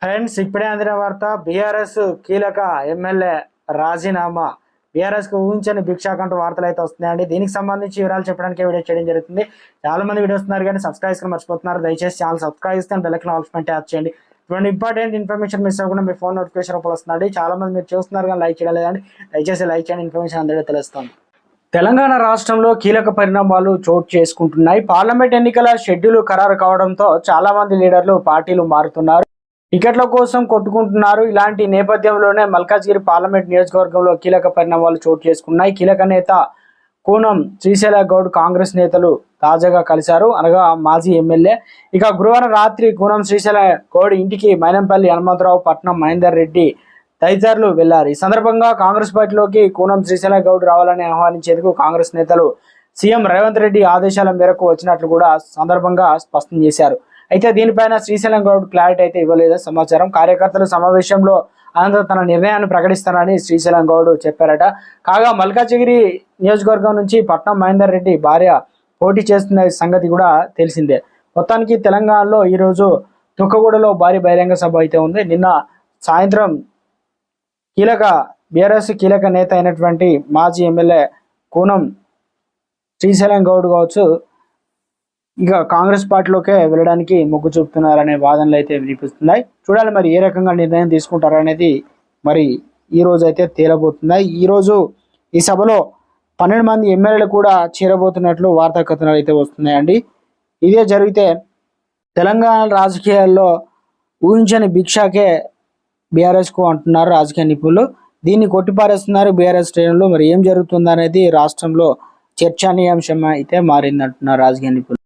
Friends, ఇప్పుడే అందిన వార్త. బీఆర్ఎస్ కీలక ఎమ్మెల్యే రాజీనామా. బీఆర్ఎస్ కు ఊహించని భిక్షాకంటూ వార్తలు అయితే వస్తున్నాయండి. దీనికి సంబంధించి వివరాలు చెప్పడానికి వీడియో చేయడం జరుగుతుంది. చాలా మంది వీడియో వస్తున్నారు కానీ సబ్స్క్రైబ్ మర్చిపోతున్నారు. దయచేసి ఛానల్ సబ్స్క్రైబ్ చేస్తే బెల్ ఐకాన్ ఆల్ ట్యాప్ చేయండి. ఇటువంటి ఇంపార్టెంట్ ఇన్ఫర్మేషన్ మిస్ అవ్వకుండా మీ ఫోన్ నోటిఫికేషన్ రూపంలో వస్తుందండి. చాలా మంది మీరు చూస్తున్నారు కానీ లైక్ చేయడం లేదండి. దయచేసి లైక్ చేయండి, ఇన్ఫర్మేషన్ అందరికీ తెలుస్తుంది. తెలంగాణ రాష్ట్రంలో కీలక పరిణామాలు చోటు చేసుకుంటున్నాయి. పార్లమెంట్ ఎన్నికల షెడ్యూల్ ఖరారు కావడంతో చాలా మంది లీడర్లు పార్టీలు మారుతున్నారు, టికెట్ల కోసం కొట్టుకుంటున్నారు. ఇలాంటి నేపథ్యంలోనే మల్కాజ్గిరి పార్లమెంట్ నియోజకవర్గంలో కీలక పరిణామాలు చోటు చేసుకున్నాయి. కీలక నేత కూనం శ్రీశైల గౌడ్ కాంగ్రెస్ నేతలు తాజాగా కలిశారు, అనగా మాజీ ఎమ్మెల్యే. ఇక గురువారం రాత్రి కూనం శ్రీశైల గౌడ్ ఇంటికి మైనంపల్లి హనుమంతరావు, పట్నం మహేందర్ రెడ్డి తదితరులు వెళ్లారు. ఈ సందర్భంగా కాంగ్రెస్ పార్టీలోకి కూనం శ్రీశైల గౌడ్ రావాలని ఆహ్వానించేందుకు కాంగ్రెస్ నేతలు సీఎం రేవంత్ రెడ్డి ఆదేశాల మేరకు వచ్చినట్లు కూడా సందర్భంగా స్పష్టం చేశారు. అయితే దీనిపైన శ్రీశైలం గౌడ్ క్లారిటీ అయితే ఇవ్వలేదని సమాచారం. కార్యకర్తల సమావేశంలో అనంతరం తన నిర్ణయాన్ని ప్రకటిస్తానని శ్రీశైలం గౌడ్ చెప్పారట. కాగా మల్కాజ్గిరి నియోజకవర్గం నుంచి పట్నం మహేందర్ రెడ్డి భార్య పోటీ చేస్తున్న సంగతి కూడా తెలిసిందే. మొత్తానికి తెలంగాణలో ఈరోజు తుక్కగూడలో భారీ బహిరంగ సభ అయితే ఉంది. నిన్న సాయంత్రం బీఆర్ఎస్ కీలక నేత అయినటువంటి మాజీ ఎమ్మెల్యే కూనం శ్రీశైలం గౌడ్ కావచ్చు, ఇక కాంగ్రెస్ పార్టీలోకే వెళ్ళడానికి మొగ్గు చూపుతున్నారనే వాదనలు అయితే వినిపిస్తున్నాయి. చూడాలి మరి ఏ రకంగా నిర్ణయం తీసుకుంటారనేది మరి ఈ రోజు అయితే తేలబోతున్నాయి. ఈరోజు ఈ సభలో 12 మంది ఎమ్మెల్యేలు కూడా చేరబోతున్నట్లు వార్తా కథనాలు అయితే వస్తున్నాయండి. ఇదే జరిగితే తెలంగాణ రాజకీయాల్లో ఊహించని భిక్షకే బీఆర్ఎస్కు అంటున్నారు రాజకీయ నిపుణులు. దీన్ని కొట్టిపారేస్తున్నారు బీఆర్ఎస్ శ్రేణులు. మరి ఏం జరుగుతుందనేది రాష్ట్రంలో చర్చనీయాంశం అయితే మారిందంటున్నారు రాజకీయ నిపుణులు.